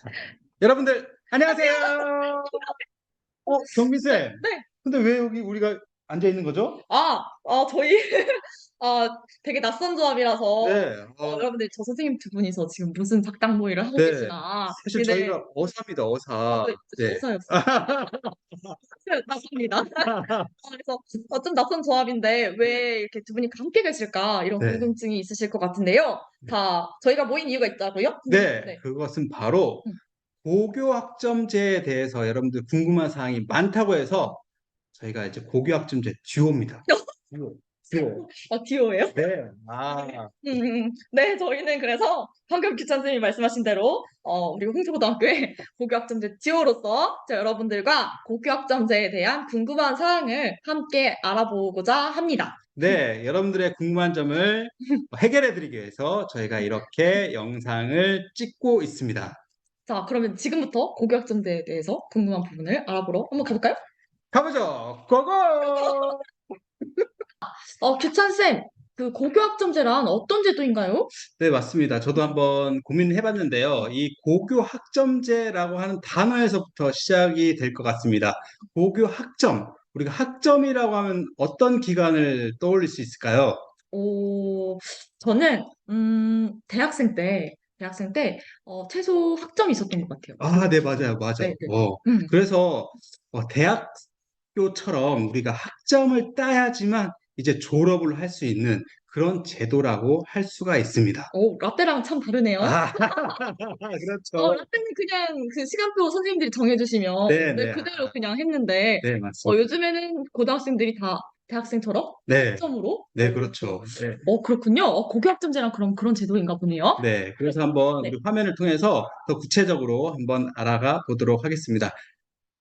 자, 여러분들 안녕하세요. 경미쌤. 네. 근데 왜 여기 우리가 앉아 있는 거죠? 저희, 아, 되게 낯선 조합이라서, 네, 여러분들, 저 선생님 두 분이서 지금 무슨 작당 모의를 하고 네. 계시나. 사실 근데, 저희가 어사입니다, 어사. 네, 저 네. 의사였어요. 낯섭니다. 그래서, 좀 낯선 조합인데, 왜 이렇게 두 분이 함께 계실까? 이런 네. 궁금증이 있으실 것 같은데요. 저희가 모인 이유가 있다고요? 네, 네. 그것은 바로 음. 고교 학점제에 대해서 여러분들 궁금한 사항이 많다고 해서 저희가 이제 고교 학점제 듀오입니다. 듀오. 듀오. 듀오예요? 네. 네, 저희는 그래서 방금 규찬 선생님이 말씀하신 대로 우리 홍초고등학교의 고교학점제 지호로서 여러분들과 고교학점제에 대한 궁금한 사항을 함께 알아보고자 합니다. 네, 여러분들의 궁금한 점을 해결해 드리기 위해서 저희가 이렇게 영상을 찍고 있습니다. 자, 그러면 지금부터 고교학점제에 대해서 궁금한 부분을 알아보러 한번 가볼까요? 가보죠! 고고! 규찬 쌤, 그 고교학점제란 어떤 제도인가요? 네, 맞습니다. 저도 한번 고민해 봤는데요. 이 고교 학점제라고 하는 단어에서부터 시작이 될 것 같습니다. 고교 학점. 우리가 학점이라고 하면 어떤 기간을 떠올릴 수 있을까요? 오, 저는 대학생 때 최소 학점이 있었던 것 같아요. 아, 네, 맞아요, 맞아. 네, 네. 음. 그래서 대학교처럼 우리가 학점을 따야지만 이제 졸업을 할 수 있는 그런 제도라고 할 수가 있습니다. 오, 라떼랑 참 다르네요. 아, 그렇죠. 라떼는 그냥 그 시간표 선생님들이 정해주시면 네, 네, 네, 그대로 그냥 했는데 네, 맞습니다. 요즘에는 고등학생들이 다 대학생처럼 네, 학점으로 네, 그렇죠. 네. 그렇군요. 고교학점제랑 그럼 그런 제도인가 보네요. 네, 그래서 한번 네. 우리 화면을 통해서 더 구체적으로 한번 알아가 보도록 하겠습니다.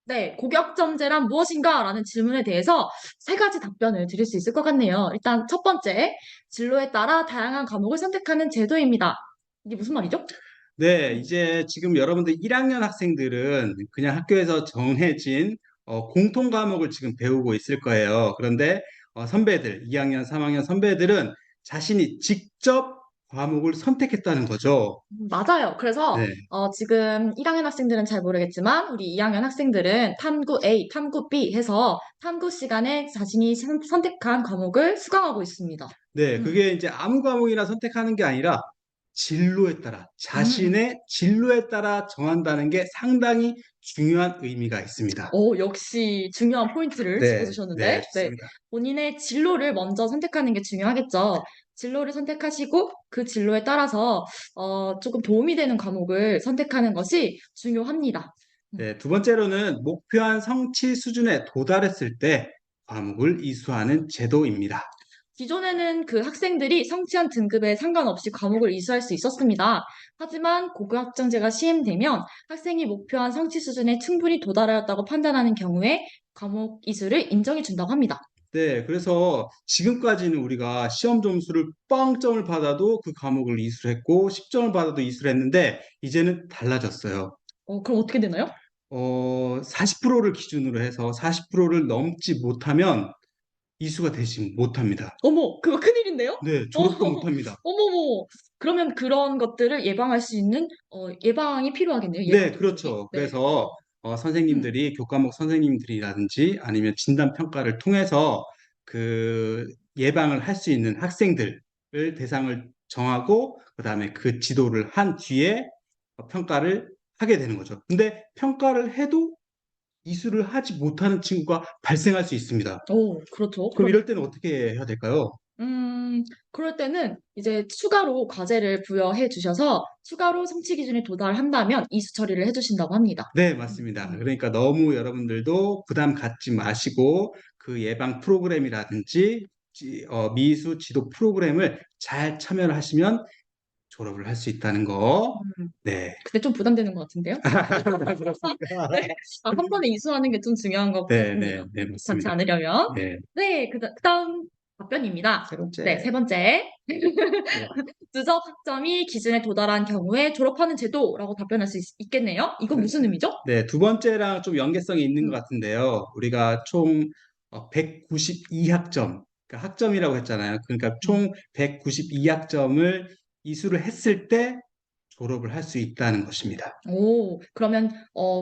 네, 고교학점제란 무엇인가? 라는 질문에 대해서 세 가지 답변을 드릴 수 있을 것 같네요. 일단 첫 번째, 진로에 따라 다양한 과목을 선택하는 제도입니다. 이게 무슨 말이죠? 네, 이제 지금 여러분들 1학년 학생들은 그냥 학교에서 정해진 공통 과목을 지금 배우고 있을 거예요. 그런데 선배들, 2학년, 3학년 선배들은 자신이 직접 과목을 선택했다는 거죠. 맞아요. 그래서 네, 지금 1학년 학생들은 잘 모르겠지만 우리 2학년 학생들은 탐구 A, 탐구 B 해서 탐구 시간에 자신이 선택한 과목을 수강하고 있습니다. 네, 음, 그게 이제 아무 과목이나 선택하는 게 아니라 진로에 따라, 음. 자신의 진로에 따라 정한다는 게 상당히 중요한 의미가 있습니다. 역시 중요한 포인트를 네, 네, 짚어주셨는데, 네. 좋습니다. 본인의 진로를 먼저 선택하는 게 중요하겠죠. 진로를 선택하시고 그 진로에 따라서 조금 도움이 되는 과목을 선택하는 것이 중요합니다. 음. 네, 두 번째로는 목표한 성취 수준에 도달했을 때 과목을 이수하는 제도입니다. 기존에는 그 학생들이 성취한 등급에 상관없이 과목을 이수할 수 있었습니다. 하지만 고교학점제가 시행되면 학생이 목표한 성취 수준에 충분히 도달하였다고 판단하는 경우에 과목 이수를 인정해 준다고 합니다. 네, 그래서 지금까지는 우리가 시험 점수를 빵점을 받아도 그 과목을 이수를 했고 10점을 받아도 이수를 했는데 이제는 달라졌어요. 그럼 어떻게 되나요? 40%를 기준으로 해서 40%를 넘지 못하면 이수가 되지 못합니다. 어머, 그거 큰일인데요? 네, 어, 졸업도 못합니다. 어머머. 그러면 그런 것들을 예방할 수 있는 예방이 필요하겠네요. 네, 예방 접종이. 그렇죠. 네. 그래서 음. 선생님들이 교과목 선생님들이라든지 아니면 진단 평가를 통해서 그 예방을 할 수 있는 학생들을 대상을 정하고 그다음에 그 지도를 한 뒤에 평가를 하게 되는 거죠. 근데 평가를 해도 이수를 하지 못하는 친구가 발생할 수 있습니다. 그렇죠. 그럼 이럴 때는 어떻게 해야 될까요? 그럴 때는 이제 추가로 과제를 부여해 주셔서 추가로 성취 기준에 도달한다면 이수 처리를 해주신다고 합니다. 네, 음, 맞습니다. 음. 그러니까 너무 여러분들도 부담 갖지 마시고 그 예방 프로그램이라든지 미수 지도 프로그램을 잘 참여를 하시면 졸업을 할 수 있다는 거. 음. 네. 근데 좀 부담되는 것 같은데요? 그렇습니까? 네. 한 번에 이수하는 게 좀 중요한 것 네, 네, 같습니다. 네, 그렇지 맞습니다. 않으려면. 네. 네, 그다음 답변입니다. 세 네, 번째. 세 번째. 네. 누적 학점이 기준에 도달한 경우에 졸업하는 제도라고 답변할 수 있겠네요. 이건 무슨 의미죠? 네, 두 번째랑 좀 연계성이 있는 것 음, 같은데요. 우리가 총 192학점, 그러니까 학점이라고 했잖아요. 그러니까 음. 총 192학점을 이수를 했을 때 졸업을 할 수 있다는 것입니다. 오, 그러면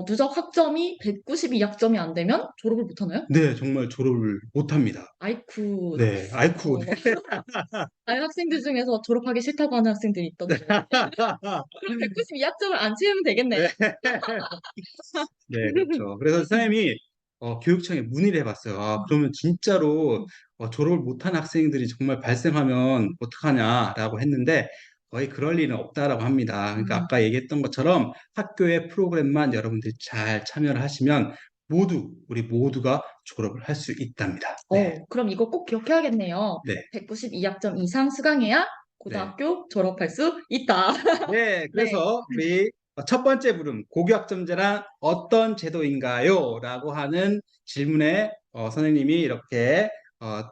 누적 학점이 192학점이 안 되면 졸업을 못 하나요? 네, 정말 졸업을 못합니다. 아이쿠, 네, 아이쿠. 다른 학생들 중에서 졸업하기 싫다고 하는 학생들이 있던데. 그럼 192학점을 안 채우면 되겠네. 네. 네, 그렇죠. 그래서 선생님이 교육청에 문의를 해봤어요. 아, 그러면 진짜로 졸업을 못한 학생들이 정말 발생하면 어떡하냐라고 했는데 거의 그럴 리는 없다라고 합니다. 그러니까 음. 아까 얘기했던 것처럼 학교의 프로그램만 여러분들이 잘 참여를 하시면 우리 모두가 졸업을 할 수 있답니다. 네, 그럼 이거 꼭 기억해야겠네요. 네, 192학점 이상 수강해야 네. 고등학교 졸업할 수 있다. 네, 네. 그래서 우리 첫 번째 물음, 고교학점제란 어떤 제도인가요? 라고 하는 질문에 선생님이 이렇게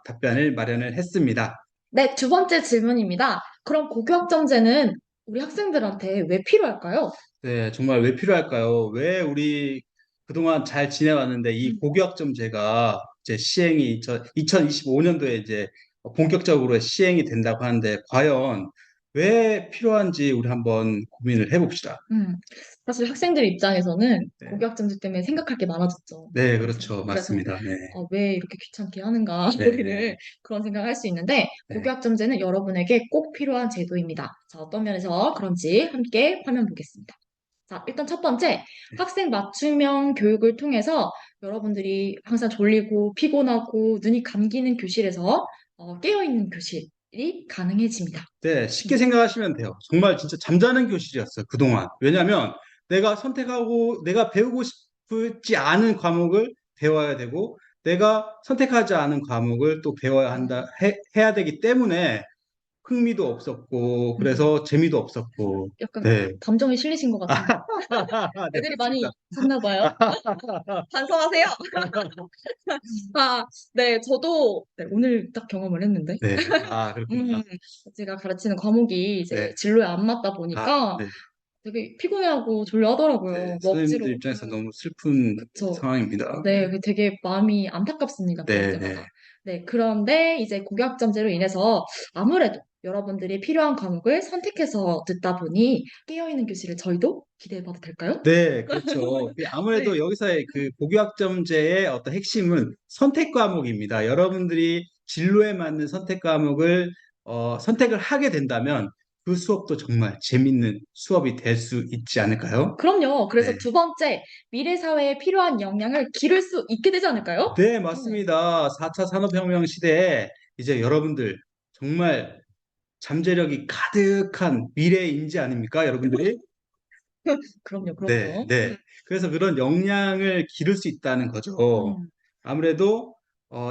답변을 마련을 했습니다. 네, 두 번째 질문입니다. 그럼 고교학점제는 우리 학생들한테 왜 필요할까요? 네, 정말 왜 필요할까요? 왜 우리 그동안 잘 지내왔는데 이 음. 고교학점제가 이제 시행이 2025년도에 이제 본격적으로 시행이 된다고 하는데 과연 왜 필요한지 우리 한번 고민을 해봅시다. 음, 사실 학생들 입장에서는 네, 고교학점제 때문에 생각할 게 많아졌죠. 네, 그래서, 그렇죠. 그래서 맞습니다. 네, 왜 이렇게 귀찮게 하는가, 네, 우리를 그런 생각을 할 수 있는데, 네. 고교학점제는 여러분에게 꼭 필요한 제도입니다. 자, 어떤 면에서 그런지 함께 화면 보겠습니다. 자, 일단 첫 번째, 학생 맞춤형 교육을 통해서 여러분들이 항상 졸리고 피곤하고 눈이 감기는 교실에서 깨어있는 교실이 가능해집니다. 네, 쉽게 생각하시면 돼요. 정말 진짜 잠자는 교실이었어요, 그동안. 왜냐하면 내가 배우고 싶지 않은 과목을 배워야 되고, 내가 선택하지 않은 과목을 또 배워야 한다, 해야 되기 때문에 흥미도 없었고, 음, 그래서 재미도 없었고, 약간 네. 감정이 실리신 것 같은데. 네, 애들이 맞습니다. 많이 잤나 봐요. 반성하세요. 아, 네, 저도 네, 오늘 딱 경험을 했는데. 네, 아, 음, 그렇군요. 제가 가르치는 과목이 이제 네, 진로에 안 맞다 아, 보니까 네, 되게 피곤해하고 네. 졸려하더라고요. 뭐 선생님들 억지로. 입장에서 너무 슬픈 그쵸. 상황입니다. 네, 그 되게 마음이 안타깝습니다. 그럴 네, 때마다. 네. 네, 그런데 이제 고교학점제로 인해서 아무래도 여러분들이 필요한 과목을 선택해서 듣다 보니 깨어있는 교실을 저희도 기대해봐도 될까요? 네, 그렇죠. 아무래도 네. 여기서의 그 고교학점제의 어떤 핵심은 선택 과목입니다. 여러분들이 진로에 맞는 선택 과목을 선택을 하게 된다면 그 수업도 정말 재밌는 수업이 될 수 있지 않을까요? 그럼요. 네, 그래서 두 번째, 미래 사회에 필요한 역량을 기를 수 있게 되지 않을까요? 네, 음, 맞습니다. 4차 산업혁명 시대에 이제 여러분들 정말 잠재력이 가득한 미래 인재 아닙니까, 여러분들이? 그럼요, 네, 그럼요. 네. 그래서 그런 역량을 기를 수 있다는 거죠. 음, 아무래도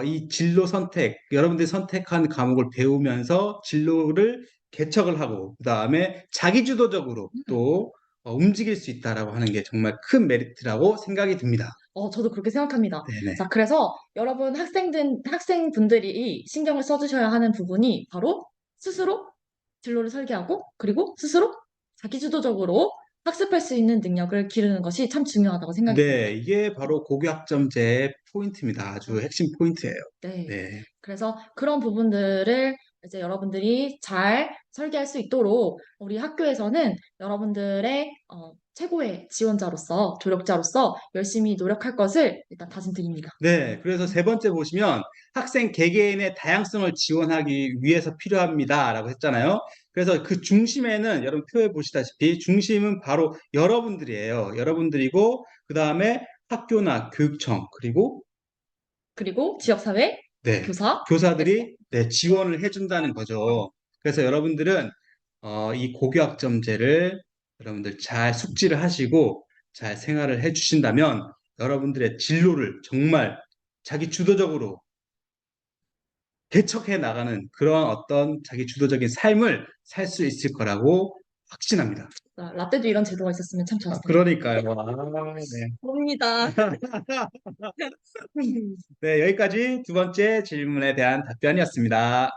이 진로 선택, 여러분들이 선택한 과목을 배우면서 진로를 개척을 하고, 그다음에 자기주도적으로 음. 또 움직일 수 있다라고 하는 게 정말 큰 메리트라고 생각이 듭니다. 저도 그렇게 생각합니다. 네네. 자, 그래서 여러분 학생분들이 신경을 써주셔야 하는 부분이 바로 스스로 진로를 설계하고 그리고 스스로 자기주도적으로 학습할 수 있는 능력을 기르는 것이 참 중요하다고 생각이 듭니다. 네, 이게 바로 고교학점제의 포인트입니다. 아주 핵심 포인트예요. 네. 네. 그래서 그런 부분들을 이제 여러분들이 잘 설계할 수 있도록 우리 학교에서는 여러분들의 최고의 지원자로서, 조력자로서 열심히 노력할 것을 일단 다짐드립니다. 네, 그래서 세 번째 보시면 학생 개개인의 다양성을 지원하기 위해서 필요합니다라고 했잖아요. 그래서 그 중심에는 여러분 표에 보시다시피 중심은 바로 여러분들이에요. 여러분들이고 그다음에 학교나 교육청 그리고 그리고 지역사회, 네, 교사, 교사들이 네, 지원을 해준다는 거죠. 그래서 여러분들은 이 고교학점제를 여러분들 잘 숙지를 하시고 잘 생활을 해주신다면 여러분들의 진로를 정말 자기 주도적으로 개척해 나가는 그런 어떤 자기 주도적인 삶을 살 수 있을 거라고 확신합니다. 라떼도 이런 제도가 있었으면 참 좋았을 텐데. 그러니까요. 아, 네. 봅니다. 네, 여기까지 두 번째 질문에 대한 답변이었습니다.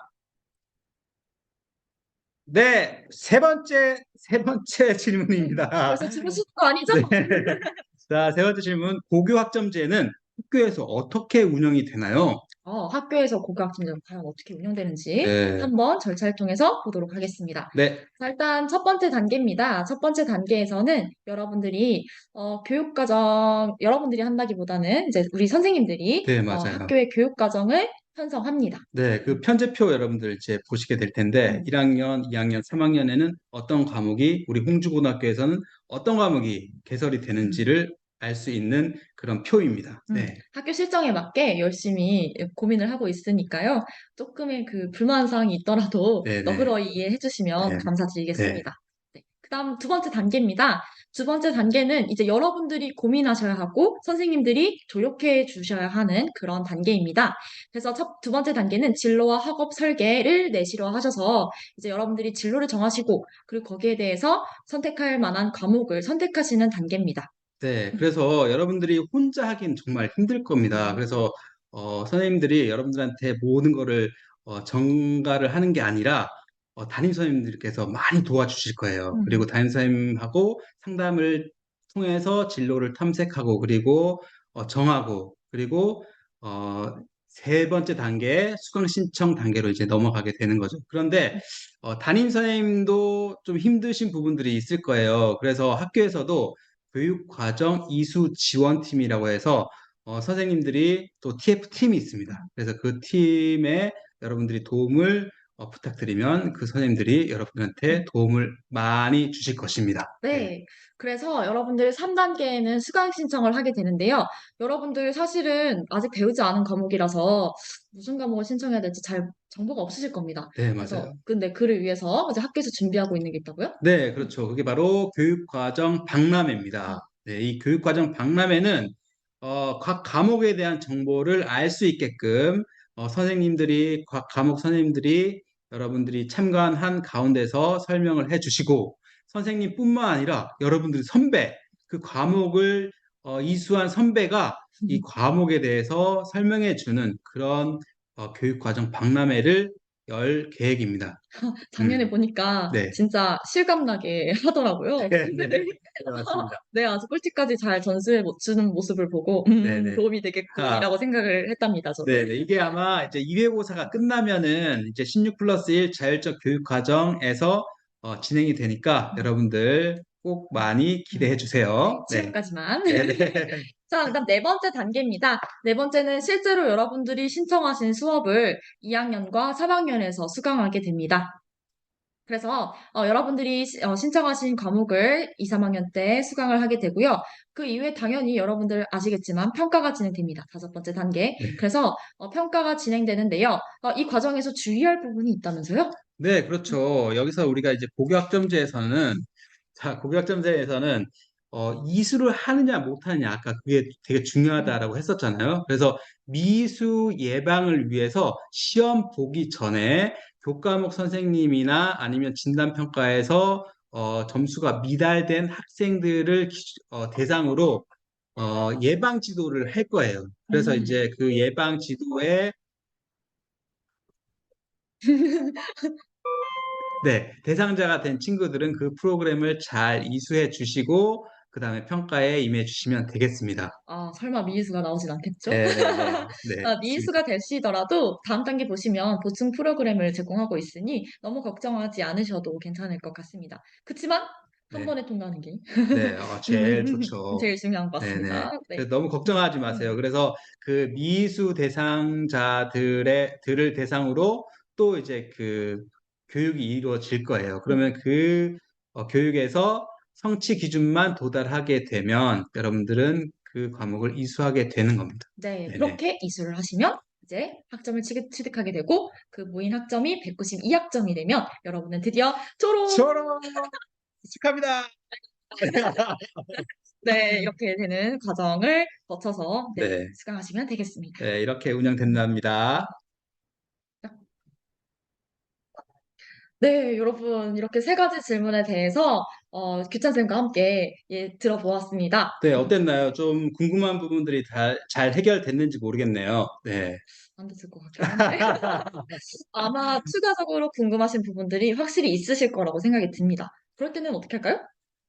네, 세 번째 질문입니다. 벌써 주무실 거 아니죠? 네. 자, 세 번째 질문. 고교학점제는 학교에서 어떻게 운영이 되나요? 학교에서 고교학점제가 과연 어떻게 운영되는지 네, 한번 절차를 통해서 보도록 하겠습니다. 네, 자, 일단 첫 번째 단계입니다. 첫 번째 단계에서는 여러분들이 교육과정, 여러분들이 한다기보다는 이제 우리 선생님들이 네, 맞아요. 학교의 교육과정을 편성합니다. 네, 그 편제표 여러분들 이제 보시게 될 텐데, 음, 1학년, 2학년, 3학년에는 어떤 과목이, 우리 홍주고등학교에서는 어떤 과목이 개설이 음. 되는지를 알 수 있는 그런 표입니다. 네, 학교 실정에 맞게 열심히 고민을 하고 있으니까요. 조금의 그 불만 사항이 있더라도 네, 네, 너그러이 이해해 주시면 네, 네, 감사드리겠습니다. 네. 그다음 두 번째 단계입니다. 두 번째 단계는 이제 여러분들이 고민하셔야 하고 선생님들이 조력해 주셔야 하는 그런 단계입니다. 그래서 두 번째 단계는 진로와 학업 설계를 내시로 하셔서 이제 여러분들이 진로를 정하시고 그리고 거기에 대해서 선택할 만한 과목을 선택하시는 단계입니다. 네. 그래서 여러분들이 혼자 하긴 정말 힘들 겁니다. 음, 그래서 선생님들이 여러분들한테 모든 거를 전가를 하는 게 아니라 담임 선생님들께서 많이 도와주실 거예요. 그리고 음. 담임 선생님하고 상담을 통해서 진로를 탐색하고 그리고 정하고 그리고 어, 세 번째 단계 수강 신청 단계로 이제 넘어가게 되는 거죠. 그런데 담임 선생님도 좀 힘드신 부분들이 있을 거예요. 그래서 학교에서도 교육과정 이수 지원팀이라고 해서 선생님들이 또 TF팀이 있습니다. 그래서 그 팀에 여러분들이 도움을 부탁드리면 그 선생님들이 여러분들한테 도움을 많이 주실 것입니다. 네. 네. 그래서 여러분들 3단계에는 수강 신청을 하게 되는데요. 여러분들 사실은 아직 배우지 않은 과목이라서 무슨 과목을 신청해야 될지 잘 정보가 없으실 겁니다. 네, 그래서 맞아요. 근데 그를 위해서 이제 학교에서 준비하고 있는 게 있다고요? 네, 그렇죠. 그게 바로 교육과정 박람회입니다. 네, 이 교육과정 박람회는 각 과목에 대한 정보를 알 수 있게끔 선생님들이 각 과목 선생님들이 여러분들이 참관한 가운데서 설명을 해주시고 선생님뿐만 아니라 여러분들이 선배 그 과목을 이수한 선배가 이 과목에 대해서 설명해 주는 그런 교육과정 박람회를 열 계획입니다. 작년에 보니까 네. 진짜 실감나게 하더라고요. 네, 네, 네, 맞습니다. 네, 아주 꿀팁까지 잘 전수해 못 주는 모습을 보고, 네, 네. 도움이 아, 되겠군이라고 생각을 했답니다, 저도. 네, 네. 이게 아마 이제 2회고사가 끝나면은 이제 16 플러스 1 자율적 교육 과정에서 진행이 되니까 여러분들 꼭 많이 기대해 네, 주세요. 네, 지금까지만. 네, 네. 자, 그다음 네 번째 단계입니다. 네 번째는 실제로 여러분들이 신청하신 수업을 2학년과 3학년에서 수강하게 됩니다. 그래서 여러분들이 신청하신 과목을 2, 3학년 때 수강을 하게 되고요. 그 이후에 당연히 여러분들 아시겠지만 평가가 진행됩니다. 다섯 번째 단계. 그래서 평가가 진행되는데요. 이 과정에서 주의할 부분이 있다면서요? 네, 그렇죠. 여기서 우리가 이제 고교학점제에서는 자, 고교학점제에서는 이수를 하느냐 못하느냐 아까 그게 되게 음. 중요하다라고 했었잖아요. 그래서 미수 예방을 위해서 시험 보기 전에 교과목 선생님이나 아니면 진단평가에서 점수가 미달된 학생들을 대상으로 예방 지도를 할 거예요. 그래서 음. 이제 그 예방 지도에 네, 대상자가 된 친구들은 그 프로그램을 잘 이수해 주시고, 그 다음에 평가에 임해 주시면 되겠습니다. 설마 미이수가 나오진 않겠죠? 네, 네, 네, 네, 맞습니다. 미이수가 되시더라도 다음 단계 보시면 보충 프로그램을 제공하고 있으니 너무 걱정하지 않으셔도 괜찮을 것 같습니다. 그치만 한 네, 번에 통과하는 게 네, 제일 좋죠. 제일 중요한 것 네, 네. 같습니다. 네. 그래서 너무 걱정하지 음. 마세요. 그래서 그 미수 대상자들을 대상으로 또 이제 그 교육이 이루어질 거예요. 그러면 그 교육에서 성취 기준만 도달하게 되면 여러분들은 그 과목을 이수하게 되는 겁니다. 네, 네네. 그렇게 이수를 하시면 이제 학점을 취득하게 되고 그 모인 학점이 192학점이 되면 여러분은 드디어 졸업! 졸업 축하합니다. 네, 이렇게 되는 과정을 거쳐서 네, 네, 수강하시면 되겠습니다. 네, 이렇게 운영된답니다. 네, 여러분 이렇게 세 가지 질문에 대해서 규찬 쌤과 함께 들어보았습니다. 네, 어땠나요? 좀 궁금한 부분들이 잘 해결됐는지 모르겠네요. 네. 안 됐을 것 같긴 한데 아마 추가적으로 궁금하신 부분들이 확실히 있으실 거라고 생각이 듭니다. 그럴 때는 어떻게 할까요?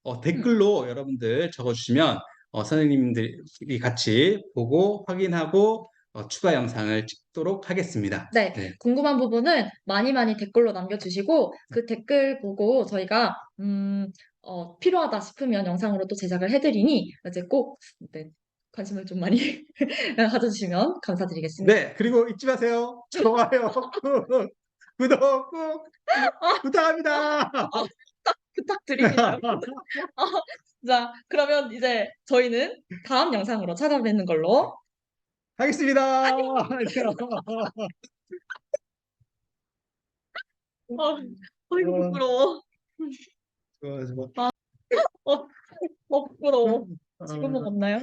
음, 댓글로 여러분들 적어주시면 선생님들이 같이 보고 확인하고 추가 영상을 찍도록 하겠습니다. 네, 네. 궁금한 부분은 많이 많이 댓글로 남겨주시고 그 댓글 보고 저희가 필요하다 싶으면 영상으로 또 제작을 해드리니 이제 꼭 네, 관심을 좀 많이 가져주시면 감사드리겠습니다. 네, 그리고 잊지 마세요. 좋아요, 꾹, 구독 꾹 부탁합니다. 부탁드립니다. 자, 그러면 이제 저희는 다음 영상으로 찾아뵙는 걸로. 하겠습니다. 이거 어, 부끄러워. 좋아, 좋아. 어, 부끄러워. 어, 지금은 없나요? 어,